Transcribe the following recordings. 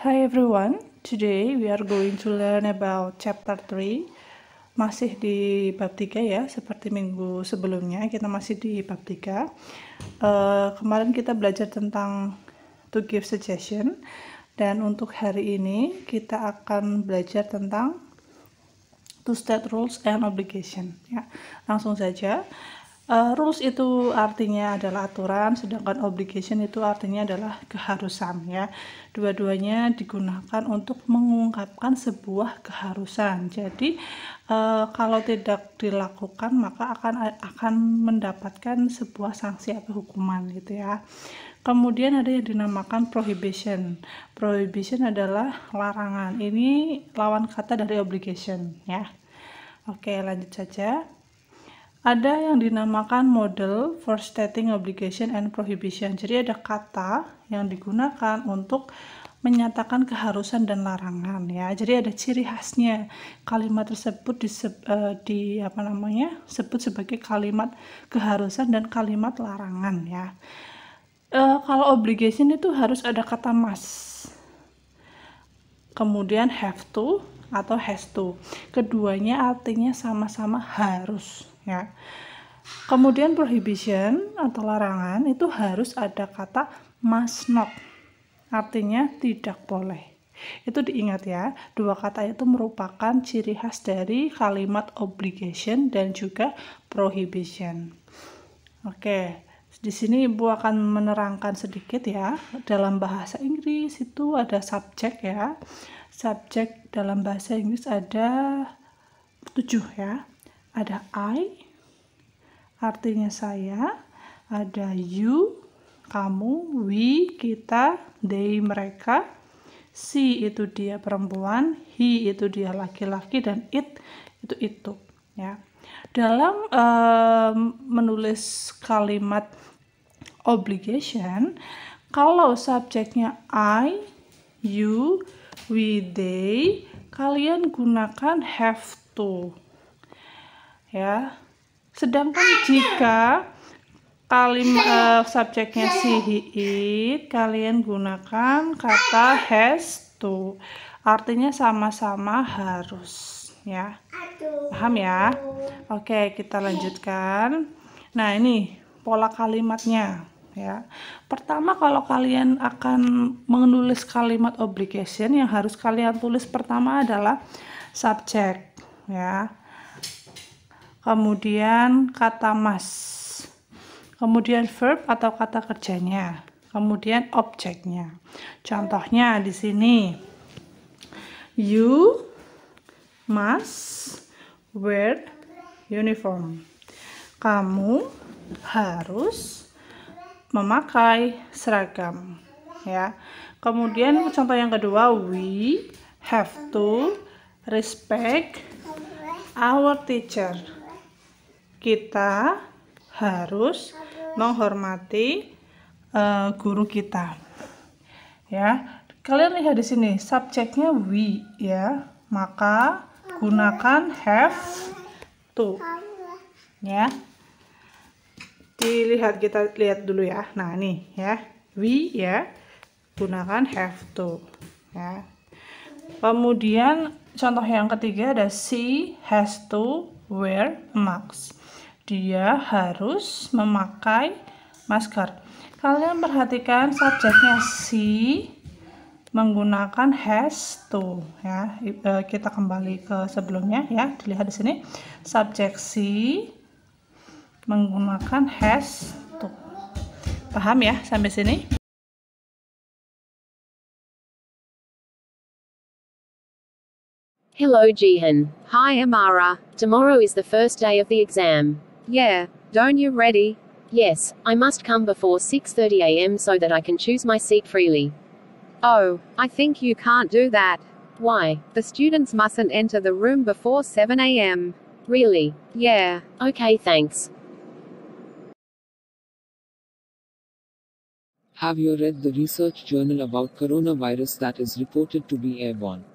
Hi everyone, today we are going to learn about chapter 3. Masih di bab 3 ya, seperti minggu sebelumnya kita masih di bab 3. Kemarin kita belajar tentang to give suggestion, dan untuk hari ini kita akan belajar tentang to state rules and obligation ya. Langsung saja. Rules itu artinya adalah aturan, sedangkan obligation itu artinya adalah keharusan ya. Dua-duanya digunakan untuk mengungkapkan sebuah keharusan. Jadi kalau tidak dilakukan maka akan mendapatkan sebuah sanksi atau hukuman gitu ya. Kemudian ada yang dinamakan prohibition. Prohibition adalah larangan. Ini lawan kata dari obligation ya. Oke, lanjut saja. Ada yang dinamakan model for stating obligation and prohibition. Jadi ada kata yang digunakan untuk menyatakan keharusan dan larangan ya. Jadi ada ciri khasnya. Kalimat tersebut disebut sebagai kalimat keharusan dan kalimat larangan ya. Kalau obligation itu harus ada kata must. Kemudian have to atau has to. Keduanya artinya sama-sama harus ya. Kemudian prohibition atau larangan itu harus ada kata must not. Artinya tidak boleh. Itu diingat ya. Dua kata itu merupakan ciri khas dari kalimat obligation dan juga prohibition. Oke. Di sini Ibu akan menerangkan sedikit ya. Dalam bahasa Inggris itu ada subjek ya. Subjek dalam bahasa Inggris ada 7 ya. Ada I, artinya saya. Ada you, kamu. We, kita. They, mereka. She itu dia perempuan. He itu dia laki-laki. Dan it itu ya. Dalam menulis kalimat obligation, kalau subjeknya I, you, we, they, kalian gunakan have to ya. Sedangkan jika kalimat subjeknya she, he, it, kalian gunakan kata has to. Artinya sama-sama harus ya. Paham ya? Oke, kita lanjutkan. Nah, ini pola kalimatnya ya. Pertama, kalau kalian akan menulis kalimat obligation, yang harus kalian tulis pertama adalah subjek ya. Kemudian kata must. Kemudian verb atau kata kerjanya. Kemudian objeknya. Contohnya di sini. You must wear uniform. Kamu harus memakai seragam ya. Kemudian contoh yang kedua, we have to respect our teacher. Kita harus menghormati guru kita ya. Kalian lihat di sini subjeknya we ya, maka gunakan have to ya. Kita lihat dulu ya. Nah, nih ya. We ya, gunakan have to ya. Kemudian contoh yang ketiga ada she has to wear a mask. Dia harus memakai masker. Kalian perhatikan subjeknya she menggunakan has to ya. Kita kembali ke sebelumnya ya. Dilihat di sini subjek she menggunakan has to. Paham ya sampai sini? Hello Jihan. Hi Amara. Tomorrow is the first day of the exam. Yeah, don't you ready? Yes, I must come before 6:30 a.m. so that I can choose my seat freely. Oh, I think you can't do that. Why? The students mustn't enter the room before 7 a.m. Really? Yeah. Okay, thanks. Have you read the research journal about coronavirus that is reported to be airborne?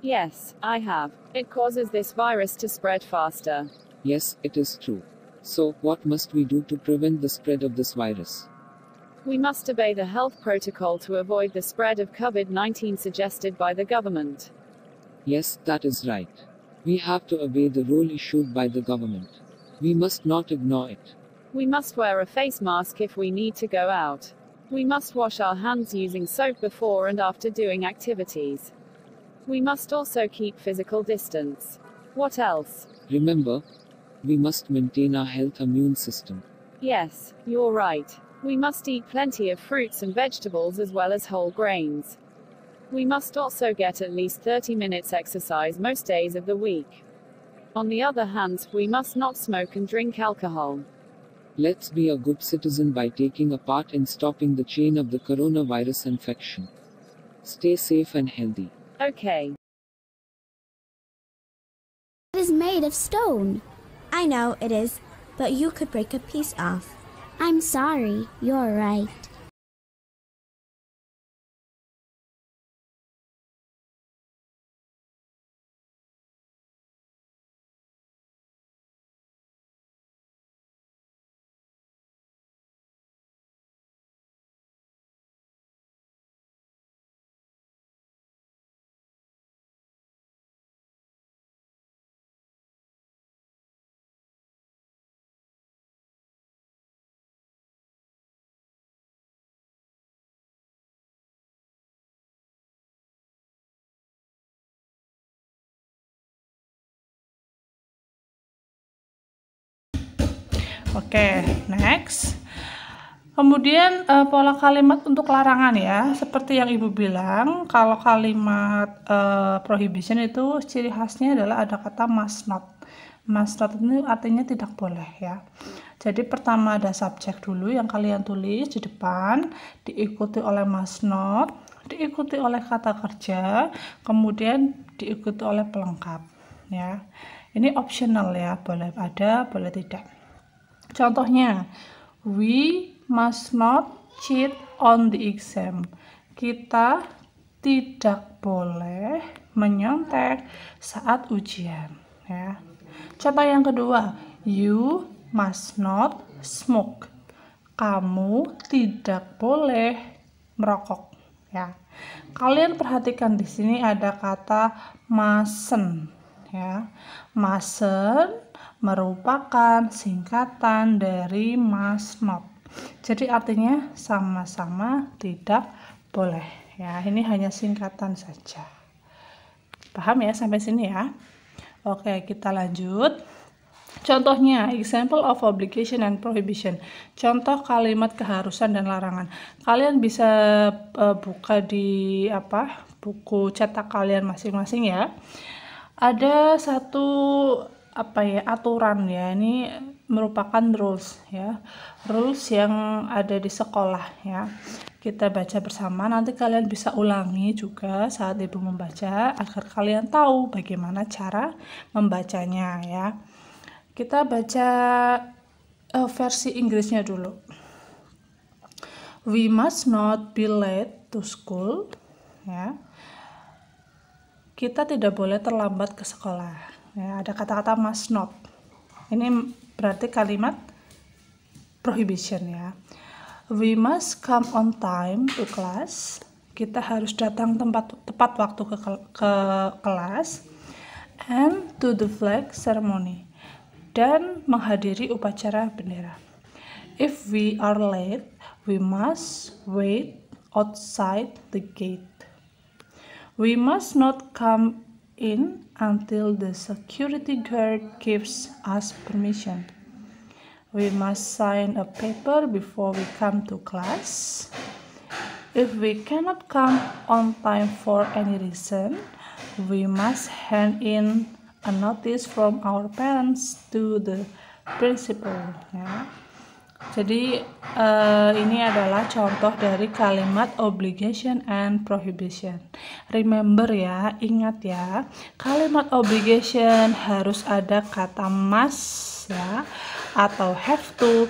Yes, I have. It causes this virus to spread faster. Yes, it is true. So, what must we do to prevent the spread of this virus? We must obey the health protocol to avoid the spread of COVID-19 suggested by the government. Yes, that is right. We have to obey the rule issued by the government. We must not ignore it. We must wear a face mask if we need to go out. We must wash our hands using soap before and after doing activities. We must also keep physical distance. What else? Remember, we must maintain our health immune system. Yes, you're right. We must eat plenty of fruits and vegetables as well as whole grains. We must also get at least 30 minutes exercise most days of the week. On the other hand, we must not smoke and drink alcohol. Let's be a good citizen by taking a part in stopping the chain of the coronavirus infection. Stay safe and healthy. Okay. It is made of stone. I know it is, but you could break a piece off. I'm sorry, you're right. Oke, next. Kemudian pola kalimat untuk larangan ya, seperti yang Ibu bilang, kalau kalimat prohibition itu ciri khasnya adalah ada kata must not. Must not itu artinya tidak boleh ya. Jadi pertama ada subjek dulu yang kalian tulis di depan, diikuti oleh must not, diikuti oleh kata kerja, kemudian diikuti oleh pelengkap ya. Ini optional ya, boleh ada, boleh tidak. Contohnya, we must not cheat on the exam. Kita tidak boleh menyontek saat ujian ya. Contoh yang kedua, you must not smoke. Kamu tidak boleh merokok ya. Kalian perhatikan di sini ada kata mustn't ya. Mustn't merupakan singkatan dari must not. Jadi artinya sama-sama tidak boleh ya. Ini hanya singkatan saja. Paham ya sampai sini ya? Oke, kita lanjut. Contohnya, example of obligation and prohibition. Contoh kalimat keharusan dan larangan. Kalian bisa buka di buku cetak kalian masing-masing ya. Ada satu aturan ya, ini merupakan rules ya, rules yang ada di sekolah ya. Kita baca bersama, nanti kalian bisa ulangi juga saat Ibu membaca agar kalian tahu bagaimana cara membacanya ya. Kita baca versi Inggrisnya dulu. We must not be late to school ya. Kita tidak boleh terlambat ke sekolah. Ya, ada kata-kata must not. Ini berarti kalimat prohibition ya. We must come on time to class. Kita harus datang tepat waktu ke kelas. And to the flag ceremony. Dan menghadiri upacara bendera. If we are late, we must wait outside the gate. We must not come in until the security guard gives us permission. We must sign a paper before we come to class. If we cannot come on time for any reason, we must hand in a notice from our parents to the principal ya. Jadi ini adalah contoh dari kalimat obligation and prohibition. Remember ya, ingat ya, kalimat obligation harus ada kata must ya, atau have to,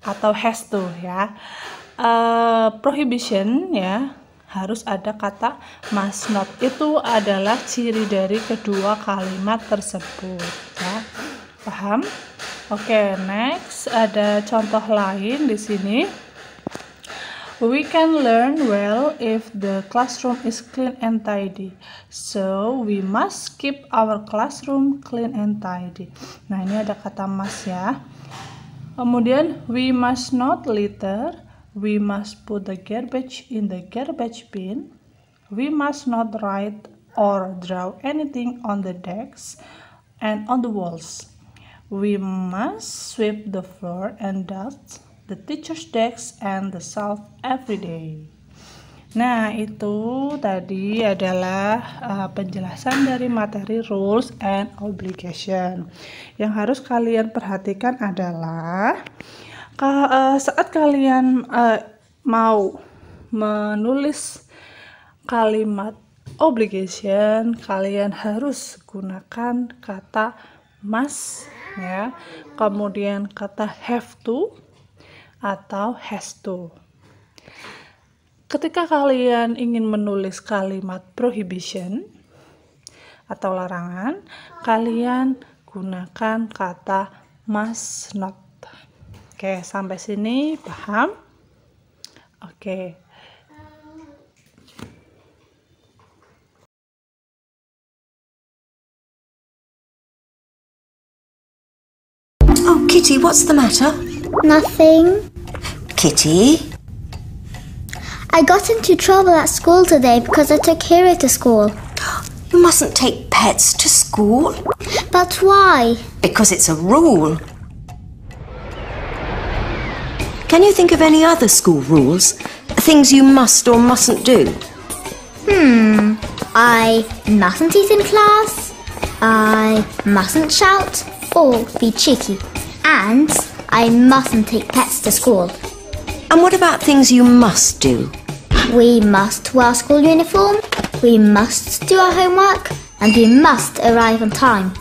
atau has to ya. Prohibition ya, harus ada kata must not. Itu adalah ciri dari kedua kalimat tersebut ya. Paham? Oke, next ada contoh lain di sini. We can learn well if the classroom is clean and tidy. So, we must keep our classroom clean and tidy. Nah, ini ada kata must ya. Kemudian, we must not litter. We must put the garbage in the garbage bin. We must not write or draw anything on the desks and on the walls. We must sweep the floor and dust the teacher's desk and the shelf every day. Nah, itu tadi adalah penjelasan dari materi rules and obligation. Yang harus kalian perhatikan adalah saat kalian mau menulis kalimat obligation, kalian harus gunakan kata must ya, kemudian kata have to atau has to. Ketika kalian ingin menulis kalimat prohibition atau larangan, kalian gunakan kata must not. Oke, sampai sini paham? Oke. Oh, Kitty, what's the matter? Nothing. Kitty? I got into trouble at school today because I took Hero to school. You mustn't take pets to school. But why? Because it's a rule. Can you think of any other school rules? Things you must or mustn't do? I mustn't eat in class. I mustn't shout or be cheeky. And I mustn't take pets to school. And what about things you must do? We must wear school uniform, we must do our homework, and we must arrive on time.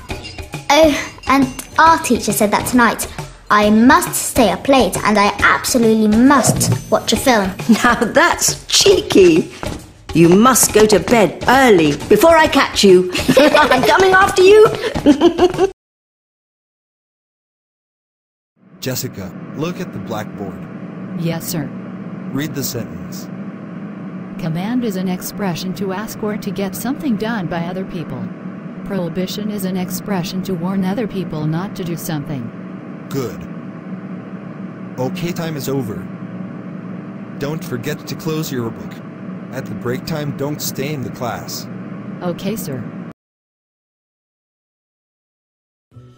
Oh, and our teacher said that tonight I must stay up late and I absolutely must watch a film. Now that's cheeky. You must go to bed early before I catch you. I'm coming after you. Jessica, look at the blackboard. Yes, sir. Read the sentence. Command is an expression to ask or to get something done by other people. Prohibition is an expression to warn other people not to do something. Good. Okay, time is over. Don't forget to close your book. At the break time, don't stay in the class. Okay, sir.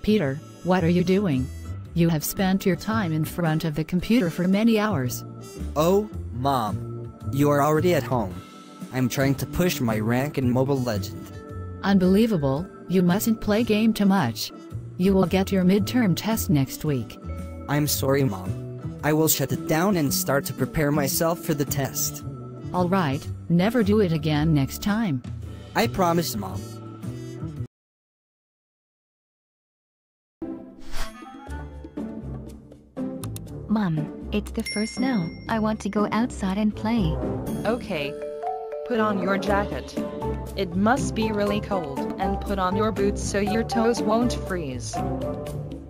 Peter, what are you doing? You have spent your time in front of the computer for many hours. Oh, Mom. You are already at home. I'm trying to push my rank in Mobile Legend. Unbelievable, you mustn't play game too much. You will get your midterm test next week. I'm sorry, Mom. I will shut it down and start to prepare myself for the test. Alright, never do it again next time. I promise, Mom. Mom, it's the first snow. I want to go outside and play. Okay. Put on your jacket. It must be really cold, and put on your boots so your toes won't freeze.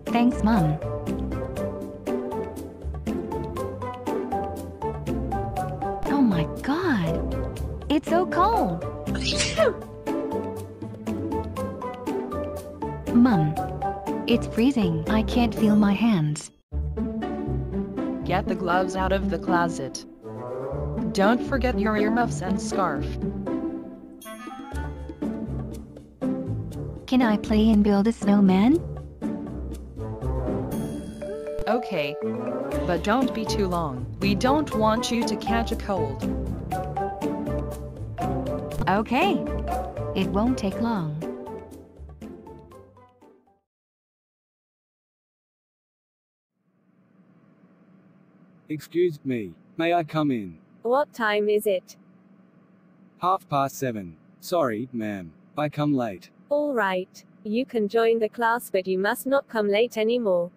Thanks, Mom. Oh my god! It's so cold! Mom, it's freezing. I can't feel my hands. Get the gloves out of the closet. Don't forget your earmuffs and scarf. Can I play and build a snowman? Okay. But don't be too long. We don't want you to catch a cold. Okay. It won't take long. Excuse me, may I come in? What time is it? 7:30. Sorry, ma'am, I come late. All right. You can join the class, but you must not come late anymore.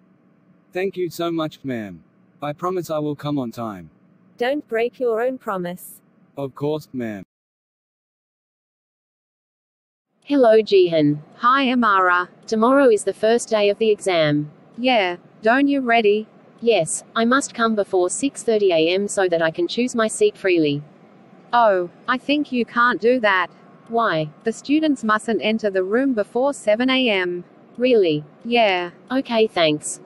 Thank you so much, ma'am. I promise I will come on time. Don't break your own promise. Of course, ma'am. Hello, Jihan. Hi, Amara. Tomorrow is the first day of the exam. Yeah, don't you ready? Yes, I must come before 6:30 a.m. so that I can choose my seat freely. Oh, I think you can't do that. Why? The students mustn't enter the room before 7 a.m. Really? Yeah. Okay, thanks.